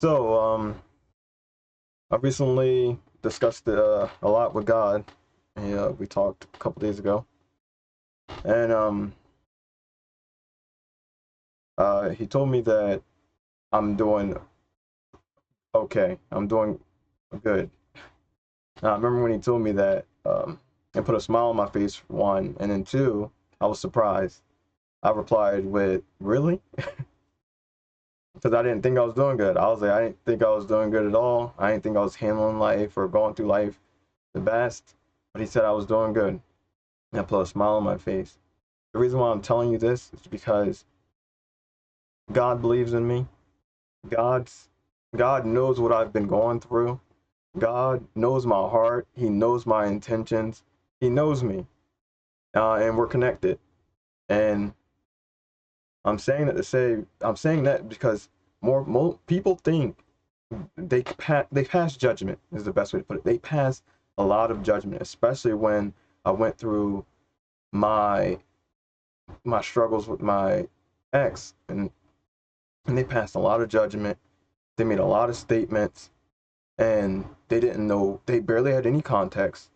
So, I recently discussed a lot with God. We talked a couple days ago, and he told me that I'm doing okay. I'm doing good. Now, I remember when he told me that, it put a smile on my face for one, and then two, I was surprised. I replied with, "Really?" Because I didn't think I was doing good. I was like, I didn't think I was doing good at all. I didn't think I was handling life or going through life the best. But he said I was doing good. And I put a smile on my face. The reason why I'm telling you this is because God believes in me. God's God knows what I've been going through. God knows my heart. He knows my intentions. He knows me, and we're connected. And I'm saying that because more people think they pass judgment is the best way to put it. They pass a lot of judgment, especially when I went through my struggles with my ex, and they passed a lot of judgment. They made a lot of statements, and they didn't know. They barely had any context.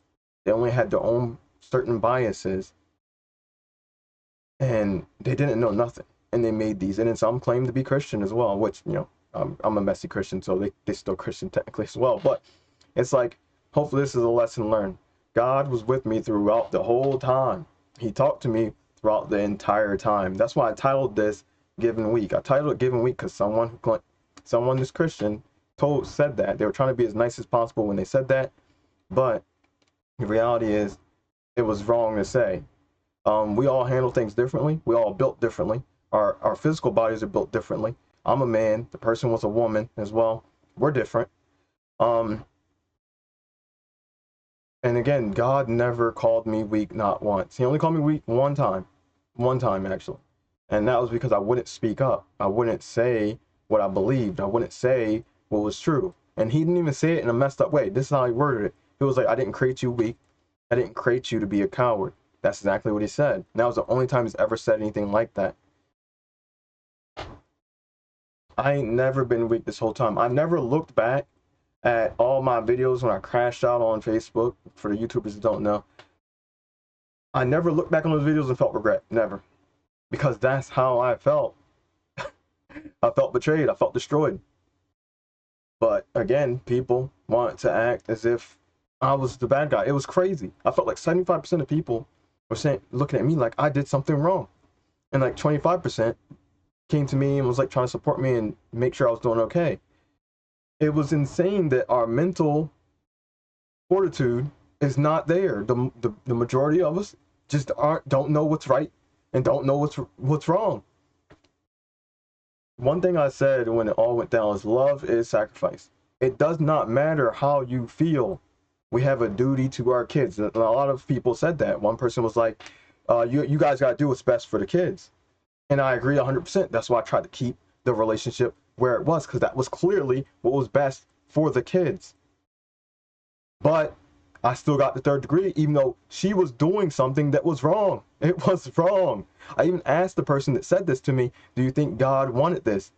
They only had their own certain biases, and they didn't know nothing. And they made these, and then some claim to be Christian as well, which I'm a messy Christian, so they still Christian technically as well. But it's like, hopefully this is a lesson learned. God was with me throughout the whole time. He talked to me throughout the entire time. That's why I titled this Given Week. I titled it Given Week because someone that's Christian said that. They were trying to be as nice as possible when they said that, but the reality is it was wrong to say. We all handle things differently. We all built differently. Our physical bodies are built differently. I'm a man. The person was a woman as well. We're different. Um, and again, God never called me weak, not once. He only called me weak one time actually, and that was because I wouldn't speak up. I wouldn't say what I believed. I wouldn't say what was true. And he didn't even say it in a messed up way. This is how he worded it. He was like, "I didn't create you weak. I didn't create you to be a coward." That's exactly what he said. And that was the only time he's ever said anything like that. I ain't never been weak this whole time. I never looked back at all my videos when I crashed out on Facebook. For the YouTubers that don't know, I never looked back on those videos and felt regret. Never. Because that's how I felt. I felt betrayed. I felt destroyed. But again, people want to act as if I was the bad guy. It was crazy. I felt like 75% of people were saying, looking at me like I did something wrong. And like 25% came to me and was like trying to support me and make sure I was doing okay. It was insane that our mental fortitude is not there. The majority of us just don't know what's right and don't know what's wrong. One thing I said when it all went down is love is sacrifice. It does not matter how you feel. We have a duty to our kids. A lot of people said that. One person was like, you guys got to do what's best for the kids. And I agree 100%. That's why I tried to keep the relationship where it was, because that was clearly what was best for the kids. But I still got the third degree, even though she was doing something that was wrong. It was wrong. I even asked the person that said this to me, do you think God wanted this?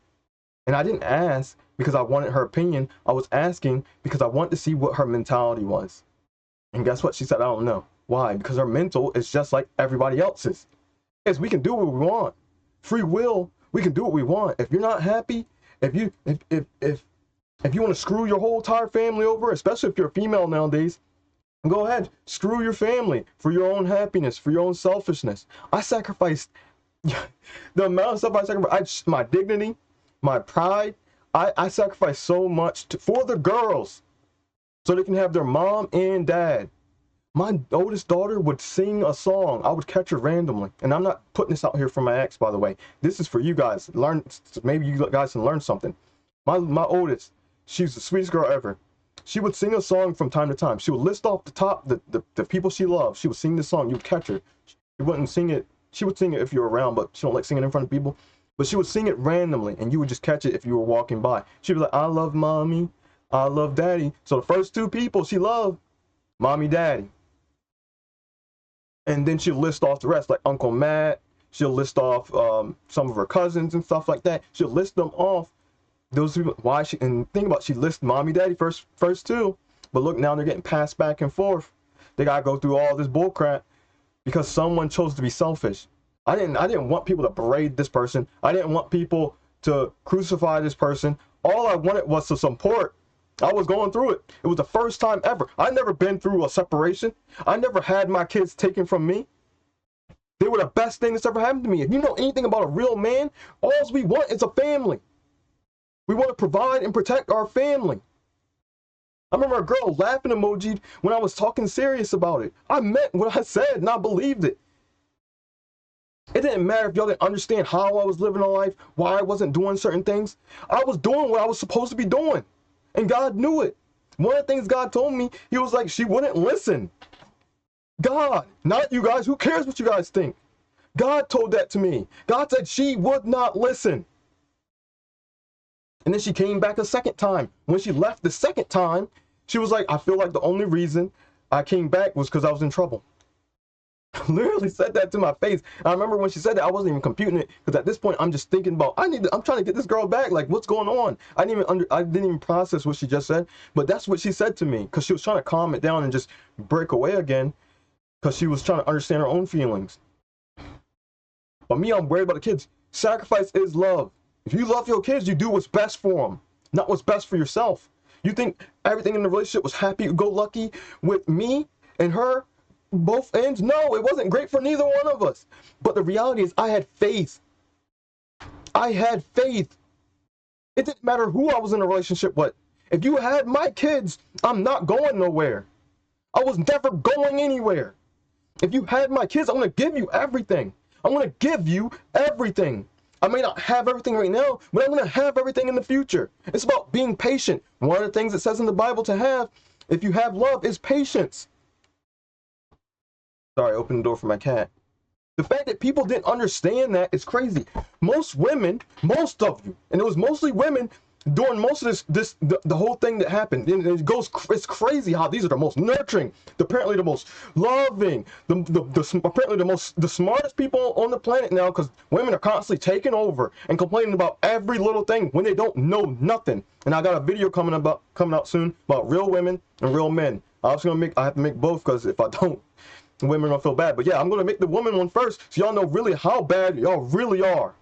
And I didn't ask because I wanted her opinion. I was asking because I wanted to see what her mentality was. And guess what? She said, I don't know. Why? Because her mental is just like everybody else's. Is we can do what we want. Free will, we can do what we want. If you're not happy, if you want to screw your whole entire family over, especially if you're a female nowadays, go ahead, screw your family for your own happiness, for your own selfishness. I sacrificed the amount of stuff I sacrificed, my dignity, my pride. I sacrificed so much for the girls so they can have their mom and dad. My oldest daughter would sing a song. I would catch her randomly. And I'm not putting this out here for my ex, by the way. This is for you guys. Learn, maybe you guys can learn something. My oldest, she's the sweetest girl ever. She would sing a song from time to time. She would list off the top, the people she loved. She would sing this song. You would catch her. She wouldn't sing it. She would sing it if you were around, but she don't like singing in front of people. But she would sing it randomly, and you would just catch it if you were walking by. She'd be like, I love mommy. I love daddy. So the first two people she loved, mommy, daddy. And then she'll list off the rest, like Uncle Matt. She'll list off some of her cousins and stuff like that. She'll list them off Those people, why she, and think about, she lists mommy, daddy first too, but look, now they're getting passed back and forth. They gotta go through all this bull crap because someone chose to be selfish. I didn't want people to berate this person. I didn't want people to crucify this person. All I wanted was to support. I was going through it. It was the first time ever. I never been through a separation. I never had my kids taken from me. They were the best thing that's ever happened to me. If you know anything about a real man, all we want is a family. We want to provide and protect our family. I remember a girl laughing emoji when I was talking serious about it. I meant what I said and I believed it. It didn't matter if y'all didn't understand how I was living a life, why I wasn't doing certain things. I was doing what I was supposed to be doing. And God knew it. One of the things God told me, he was like, she wouldn't listen. God, not you guys. Who cares what you guys think? God told that to me. God said she would not listen. And then she came back a second time. When she left the second time, she was like, I feel like the only reason I came back was because I was in trouble. Literally said that to my face. I remember when she said that, I wasn't even computing it, because at this point I'm just thinking about, I'm trying to get this girl back. Like, what's going on? I didn't even process what she just said, but that's what she said to me, because she was trying to calm it down and just break away again, because she was trying to understand her own feelings. But me, I'm worried about the kids. Sacrifice is love. If you love your kids, you do what's best for them, not what's best for yourself. You think everything in the relationship was happy-go-lucky with me and her, both ends? No, it wasn't great for neither one of us. But the reality is, I had faith. I had faith. It didn't matter who I was in a relationship with. If you had my kids, I'm not going nowhere. I was never going anywhere. If you had my kids, I'm going to give you everything. I'm going to give you everything. I may not have everything right now, but I'm going to have everything in the future. It's about being patient. One of the things it says in the Bible to have, if you have love, is patience. Sorry, I opened the door for my cat. The fact that people didn't understand that is crazy. Most women, most of you, and it was mostly women during most of the whole thing that happened. And it's crazy how these are the most nurturing, apparently the most loving, apparently the smartest people on the planet now, because women are constantly taking over and complaining about every little thing when they don't know nothing. And I got a video coming out soon about real women and real men. I have to make both, because if I don't, women don't feel bad. But yeah, I'm gonna make the woman one first, so y'all know really how bad y'all really are.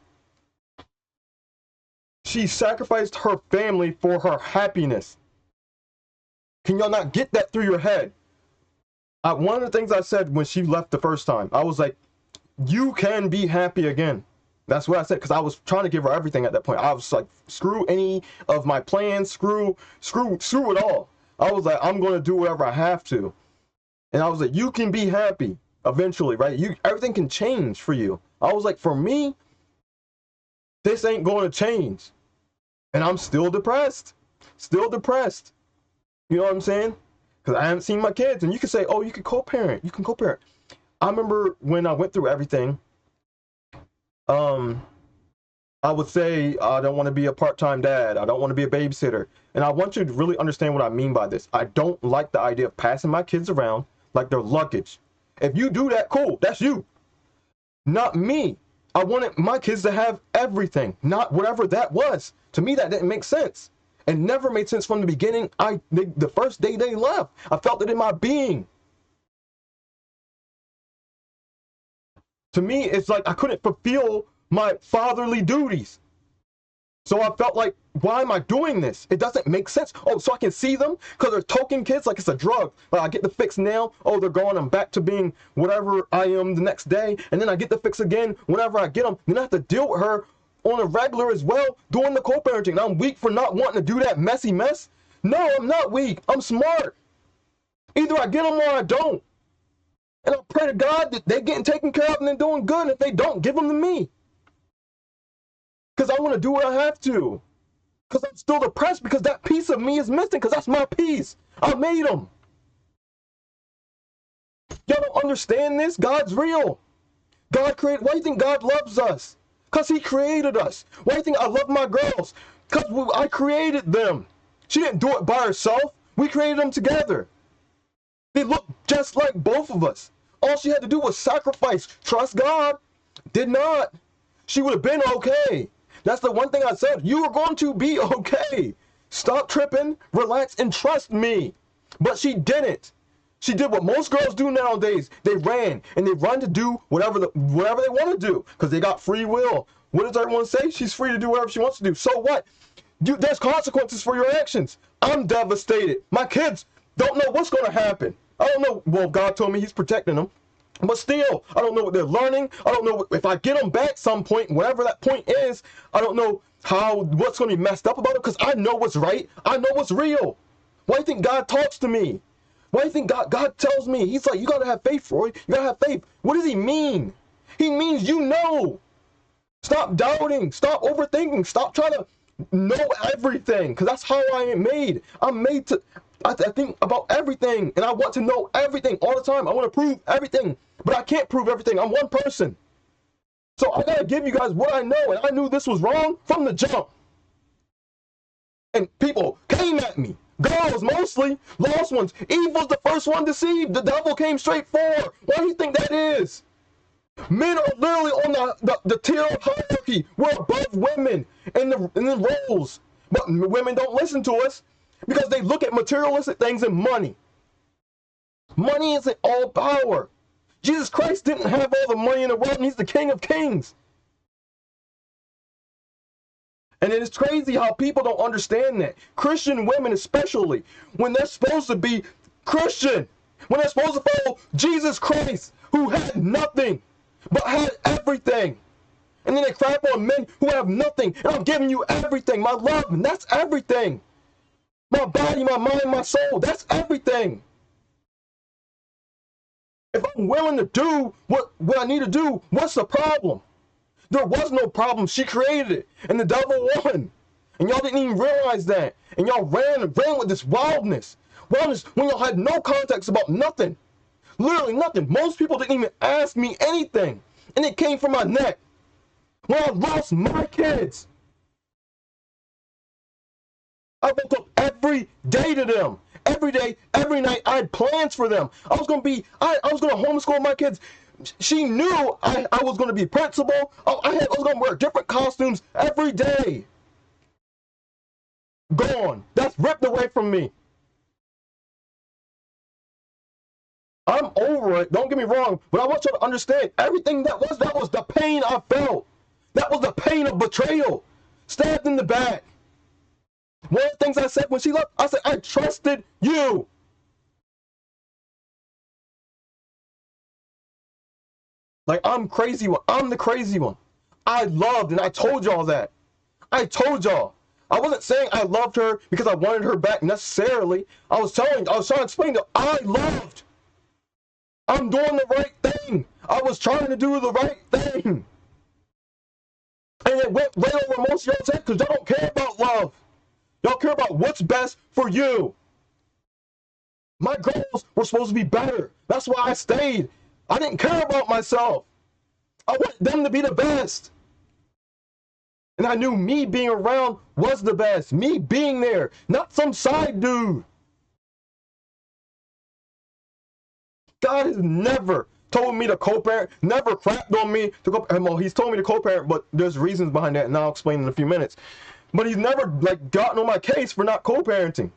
She sacrificed her family for her happiness. Can y'all not get that through your head? One of the things I said when she left the first time, I was like, you can be happy again. That's what I said, because I was trying to give her everything at that point. I was like, screw any of my plans, screw it all. I was like, I'm going to do whatever I have to. And I was like, you can be happy eventually, right? Everything can change for you. I was like, for me, this ain't going to change. And I'm still depressed. Still depressed. You know what I'm saying? Because I haven't seen my kids. And you can say, oh, you can co-parent. You can co-parent. I remember when I went through everything, I would say, I don't want to be a part-time dad. I don't want to be a babysitter. And I want you to really understand what I mean by this. I don't like the idea of passing my kids around like they're luggage. If you do that, cool. That's you. Not me. I wanted my kids to have everything, not whatever that was. To me, that didn't make sense. It never made sense from the beginning. The first day they left, I felt it in my being. To me, it's like I couldn't fulfill my fatherly duties. So I felt like, why am I doing this? It doesn't make sense. Oh, so I can see them because they're token kids like it's a drug. Like I get the fix now. Oh, they're gone. I'm back to being whatever I am the next day. And then I get the fix again whenever I get them. Then I have to deal with her on a regular as well doing the co-parenting. And I'm weak for not wanting to do that messy mess. No, I'm not weak. I'm smart. Either I get them or I don't. And I pray to God that they're getting taken care of and they're doing good. And if they don't, give them to me. Because I want to do what I have to. Because I'm still depressed because that piece of me is missing, because that's my piece. I made them. Y'all don't understand this? God's real. God created. Why do you think God loves us? Because he created us. Why do you think I love my girls? Because I created them. She didn't do it by herself. We created them together. They look just like both of us. All she had to do was sacrifice. Trust God. Did not. She would have been okay. That's the one thing I said. You are going to be okay. Stop tripping, relax, and trust me. But she didn't. She did what most girls do nowadays. They ran, and they run to do whatever they want to do because they got free will. What does everyone say? She's free to do whatever she wants to do. So what? There's consequences for your actions. I'm devastated. My kids don't know what's going to happen. I don't know. Well, God told me he's protecting them. But still, I don't know what they're learning. I don't know if I get them back some point, whatever that point is. I don't know what's going to be messed up about it because I know what's right. I know what's real. Why do you think God talks to me? Why do you think God tells me? He's like, you got to have faith, Roy. You got to have faith. What does he mean? He means you know. Stop doubting. Stop overthinking. Stop trying to know everything because that's how I am made. I'm made to, I think about everything and I want to know everything all the time. I want to prove everything, but I can't prove everything. I'm one person. So I got to give you guys what I know, and I knew this was wrong from the jump. And people came at me. Girls mostly, lost ones. Eve was the first one deceived. The devil came straight forward. Why do you think that is? Men are literally on the tier of hierarchy. We're above women in the roles. But women don't listen to us because they look at materialistic things and money. Money isn't all power. Jesus Christ didn't have all the money in the world, and he's the King of Kings. And it is crazy how people don't understand that. Christian women especially, when they're supposed to be Christian, when they're supposed to follow Jesus Christ, who had nothing, but had everything. And then they crap on men who have nothing. And I'm giving you everything. My love, and that's everything. My body, my mind, my soul, that's everything. If I'm willing to do what I need to do, what's the problem? There was no problem. She created it. And the devil won. And y'all didn't even realize that. And y'all ran with this wildness. Wildness when y'all had no context about nothing. Literally nothing. Most people didn't even ask me anything. And it came from my neck. When I lost my kids. I woke up every day to them. Every day, every night, I had plans for them. I was going to homeschool my kids. She knew I was going to be principal. I was going to wear different costumes every day. Gone. That's ripped away from me. I'm over it. Don't get me wrong. But I want you to understand everything that was the pain I felt. That was the pain of betrayal. Stabbed in the back. One of the things I said when she left, I said, I trusted you. Like, I'm crazy one. I'm the crazy one. I loved, and I told y'all that. I told y'all. I wasn't saying I loved her because I wanted her back necessarily. I was trying to explain that I loved. I'm doing the right thing. I was trying to do the right thing. And it went way over most of y'all's head because y'all don't care about love. Y'all care about what's best for you. My goals were supposed to be better. That's why I stayed. I didn't care about myself. I want them to be the best. And I knew me being around was the best. Me being there, not some side dude. God has never told me to co-parent, never crapped on me to go. Well, he's told me to co-parent, but there's reasons behind that, and I'll explain in a few minutes. But he's never gotten on my case for not co-parenting.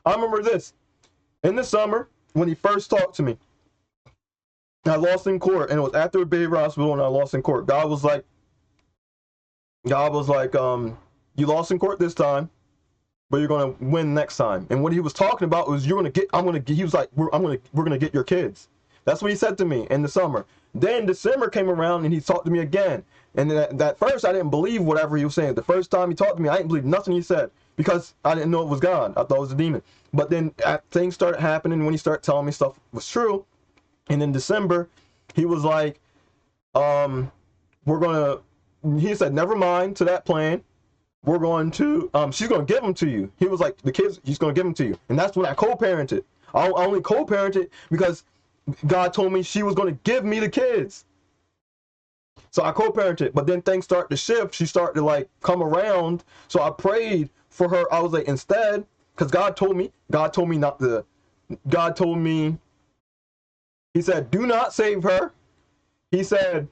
I remember this. In the summer, when he first talked to me, I lost in court, and it was after a baby hospital, and I lost in court. God was like, you lost in court this time, but you're gonna win next time. And what he was talking about was he was like, we're gonna get your kids. That's what he said to me in the summer. Then December came around and he talked to me again. And then that first I didn't believe whatever he was saying. The first time he talked to me, I didn't believe nothing he said because I didn't know it was God. I thought it was a demon. But then things started happening when he started telling me stuff was true. And in December, he was like, he said, never mind to that plan. We're going to, she's going to give them to you. He was like, the kids, he's going to give them to you. And that's when I co-parented. I only co-parented because God told me she was going to give me the kids. So I co-parented, but then things started to shift. She started to come around. So I prayed for her. I was like, instead, because God told me not to, God told me, he said, do not save her. He said,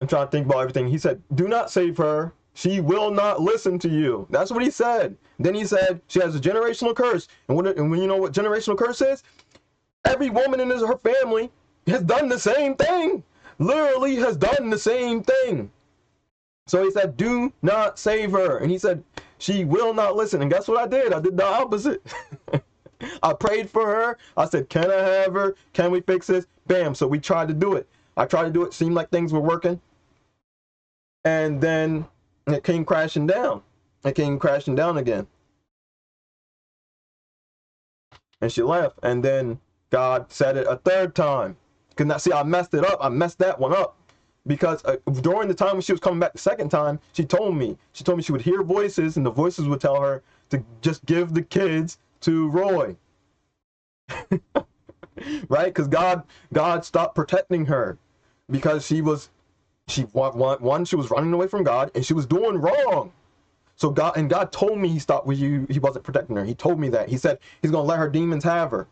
I'm trying to think about everything. He said, do not save her. She will not listen to you. That's what he said. Then he said, she has a generational curse. And when you know what generational curse is? Every woman in her family has done the same thing. Literally has done the same thing. So he said, do not save her. And he said, she will not listen. And guess what I did? I did the opposite. I prayed for her. I said, can I have her? Can we fix this? Bam. So we tried to do it. I tried to do it. Seemed like things were working. And then it came crashing down. It came crashing down again. And she left. And then God said it a third time. Because now, see, I messed it up. I messed that one up. Because during the time when she was coming back the second time, she told me she would hear voices, and the voices would tell her to just give the kids to Roy. Right? Because God stopped protecting her because she was running away from God, and she was doing wrong. So God told me he stopped with you. He wasn't protecting her. He told me that. He said he's going to let her demons have her.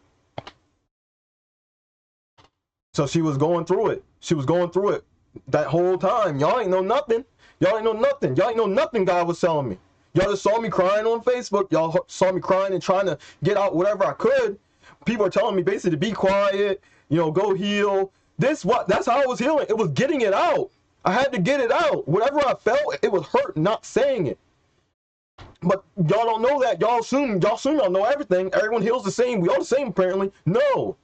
So she was going through it. She was going through it that whole time. Y'all ain't know nothing. Y'all ain't know nothing. Y'all ain't know nothing God was telling me. Y'all just saw me crying on Facebook. Y'all saw me crying and trying to get out whatever I could. People are telling me basically to be quiet, go heal. That's how I was healing. It was getting it out. I had to get it out. Whatever I felt, it was hurt not saying it. But y'all don't know that. Y'all assume y'all know everything. Everyone heals the same. We all the same apparently. No.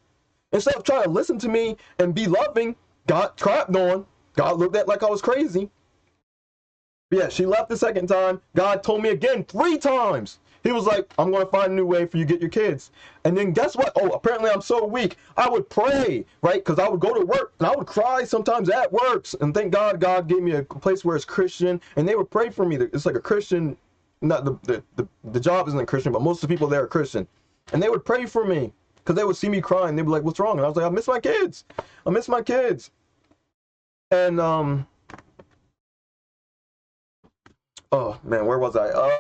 Instead of trying to listen to me and be loving, God crapped on. God looked at like I was crazy. But yeah, she left the second time. God told me again 3 times. He was like, I'm going to find a new way for you to get your kids. And then guess what? Oh, apparently I'm so weak. I would pray, right? Because I would go to work and I would cry sometimes at work. And thank God, God gave me a place where it's Christian. And they would pray for me. It's like a Christian, not the job isn't Christian, but most of the people there are Christian. And they would pray for me because they would see me crying. They'd be like, what's wrong? And I was like, I miss my kids. I miss my kids. And, oh man, where was I?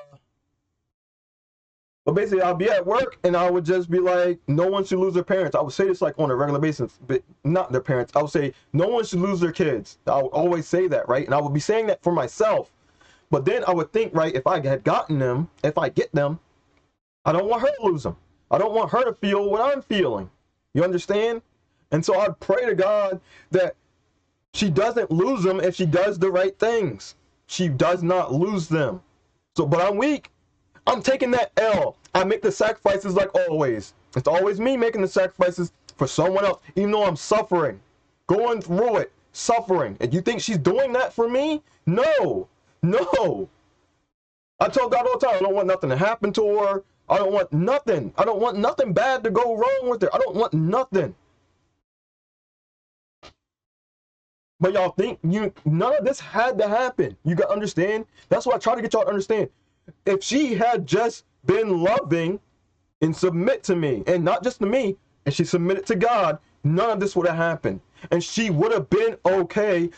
But basically, I'll be at work and I would just be like, no one should lose their parents. I would say this like on a regular basis, but not their parents. I would say, no one should lose their kids. I would always say that, right? And I would be saying that for myself. But then I would think, right, if I had gotten them, if I get them, I don't want her to lose them. I don't want her to feel what I'm feeling. You understand? And so I'd pray to God that she doesn't lose them if she does the right things. She does not lose them. So, but I'm weak. I'm taking that L. I make the sacrifices like always. It's always me making the sacrifices for someone else, even though I'm suffering, going through it, suffering. And you think she's doing that for me? No, no. I tell God all the time, I don't want nothing to happen to her. I don't want nothing. I don't want nothing bad to go wrong with her. I don't want nothing. But y'all think none of this had to happen. You got to understand. That's why I try to get y'all to understand. If she had just been loving and submit to me, and not just to me, and she submitted to God, none of this would have happened. And she would have been okay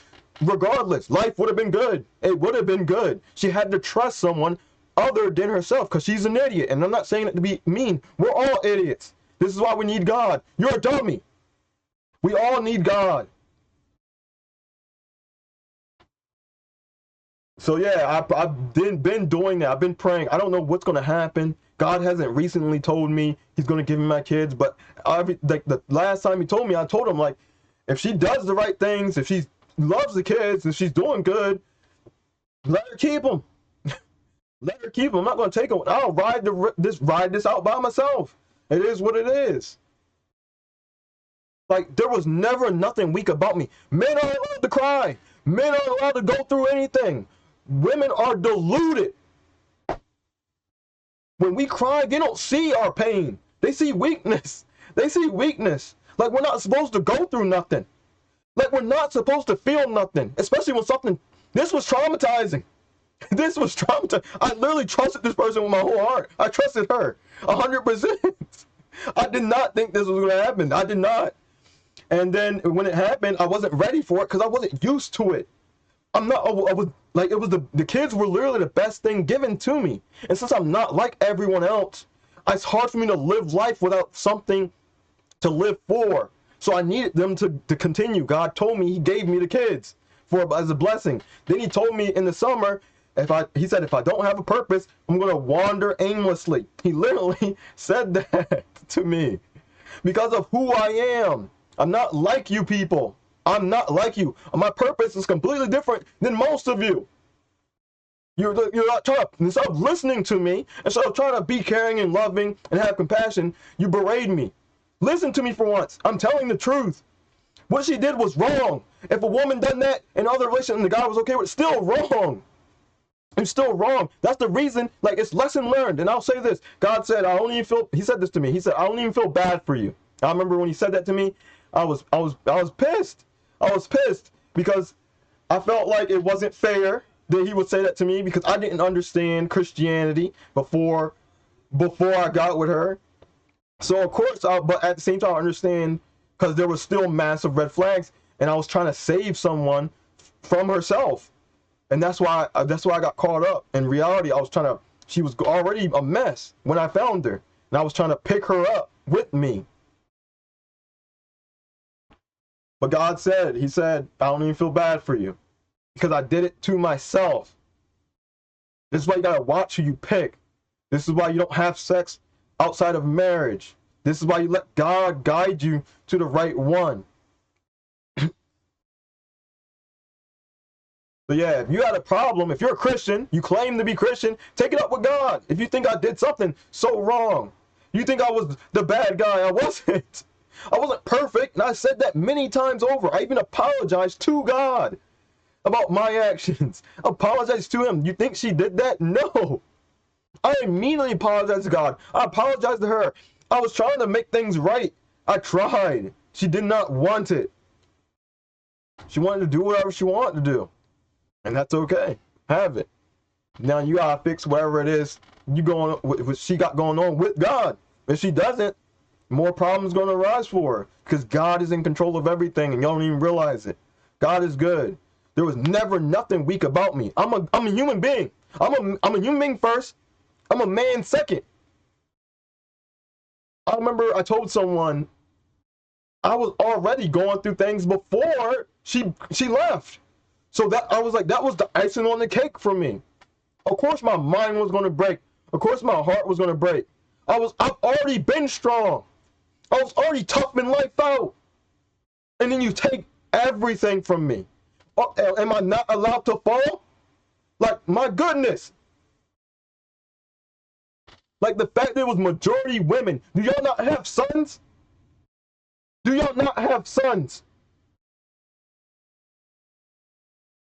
regardless. Life would have been good. It would have been good. She had to trust someone other than herself because she's an idiot. And I'm not saying it to be mean. We're all idiots. This is why we need God. You're a dummy. We all need God. So yeah, I've been doing that. I've been praying. I don't know what's going to happen. God hasn't recently told me he's going to give me my kids. But like the last time he told me, I told him, like, if she does the right things, if she loves the kids, and she's doing good, let her keep them. Let her keep them. I'm not going to take them. I'll ride this out by myself. It is what it is. Like, there was never nothing weak about me. Men are allowed to cry. Men are allowed to go through anything. Women are deluded. When we cry, they don't see our pain. They see weakness. They see weakness. Like, we're not supposed to go through nothing. Like, we're not supposed to feel nothing. Especially when something... This was traumatizing. This was traumatizing. I literally trusted this person with my whole heart. I trusted her 100%. I did not think this was going to happen. I did not. And then when it happened, I wasn't ready for it because I wasn't used to it. I was like, it was the kids were literally the best thing given to me. And since I'm not like everyone else, it's hard for me to live life without something to live for. So I needed them to continue. God told me he gave me the kids. as a blessing. Then he told me in the summer, he said, if I don't have a purpose, I'm going to wander aimlessly. He literally said that to me because of who I am. I'm not like you people. I'm not like you. My purpose is completely different than most of you. You're not trying to, instead of listening to me, instead of trying to be caring and loving and have compassion, you berate me. Listen to me for once. I'm telling the truth. What she did was wrong. If a woman done that in other relations and the guy was okay with it, still wrong. It's still wrong. That's the reason, like, it's lesson learned. And I'll say this. God said, he said this to me. He said, I don't even feel bad for you. I remember when he said that to me, I was pissed. I was pissed because I felt like it wasn't fair that he would say that to me because I didn't understand Christianity before I got with her. So of course, but at the same time, I understand because there was still massive red flags, and I was trying to save someone from herself, and that's why I got caught up. In reality, she was already a mess when I found her, and I was trying to pick her up with me. But God said, he said, I don't even feel bad for you because I did it to myself. This is why you gotta watch who you pick. This is why you don't have sex outside of marriage. This is why you let God guide you to the right one. So yeah, if you had a problem, if you're a Christian, you claim to be Christian, take it up with God. If you think I did something so wrong, you think I was the bad guy, I wasn't. I wasn't perfect, and I said that many times over. I even apologized to God about my actions. Apologized to him. You think she did that? No. I immediately apologized to God. I apologized to her. I was trying to make things right. I tried. She did not want it. She wanted to do whatever she wanted to do. And that's okay. Have it. Now you gotta fix whatever it is what she got going on with God. If she doesn't, more problems gonna arise for her. Because God is in control of everything and y'all don't even realize it. God is good. There was never nothing weak about me. I'm a human being. I'm a human being first. I'm a man second. I remember I told someone I was already going through things before she left. So that I was like, that was the icing on the cake for me. Of course my mind was gonna break. Of course my heart was gonna break. I've already been strong. I was already toughing life out. And then you take everything from me. Am I not allowed to fall? Like, my goodness. Like the fact there was majority women. Do y'all not have sons? Do y'all not have sons?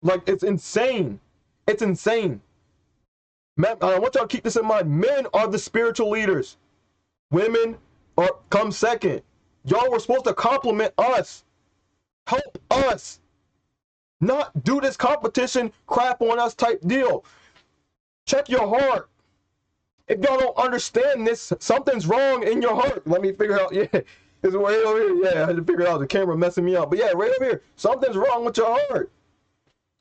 Like, it's insane. It's insane. Man, I want y'all to keep this in mind. Men are the spiritual leaders. Women come second. Y'all were supposed to compliment us. Help us. Not do this competition crap on us type deal. Check your heart. If y'all don't understand this, something's wrong in your heart. Let me figure out. Yeah, it's way over here. Yeah, I had to figure it out. The camera messing me up. But yeah, right over here. Something's wrong with your heart.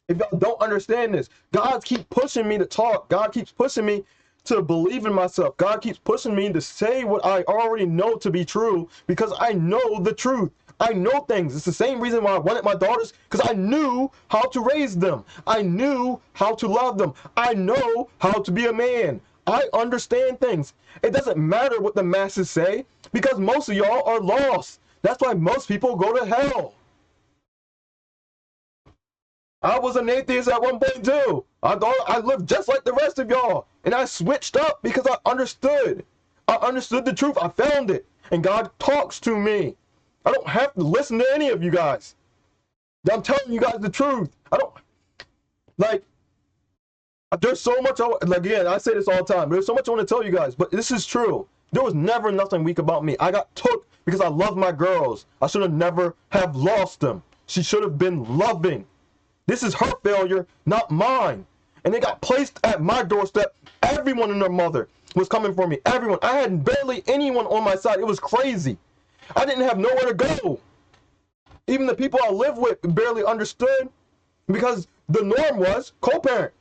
If y'all don't understand this, God keeps pushing me to talk. God keeps pushing me to believe in myself. God keeps pushing me to say what I already know to be true because I know the truth. I know things. It's the same reason why I wanted my daughters, because I knew how to raise them. I knew how to love them. I know how to be a man. I understand things. It doesn't matter what the masses say because most of y'all are lost. That's why most people go to hell. I was an atheist at one point too. I thought I lived just like the rest of y'all. And I switched up because I understood. I understood the truth. I found it. And God talks to me. I don't have to listen to any of you guys. I'm telling you guys the truth. I don't, like, there's so much, again, I say this all the time, but there's so much I want to tell you guys, but this is true. There was never nothing weak about me. I got took because I love my girls. I should have never have lost them. She should have been loving. This is her failure, not mine. And they got placed at my doorstep. Everyone and their mother was coming for me. Everyone. I had barely anyone on my side. It was crazy. I didn't have nowhere to go. Even the people I lived with barely understood because the norm was co-parent.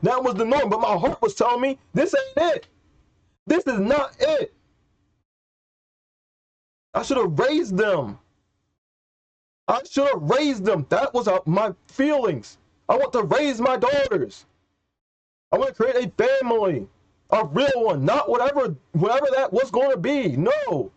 That was the norm, but my heart was telling me, this ain't it. This is not it. I should have raised them. I should have raised them. That was my feelings. I want to raise my daughters. I want to create a family, a real one, not whatever that was going to be. No,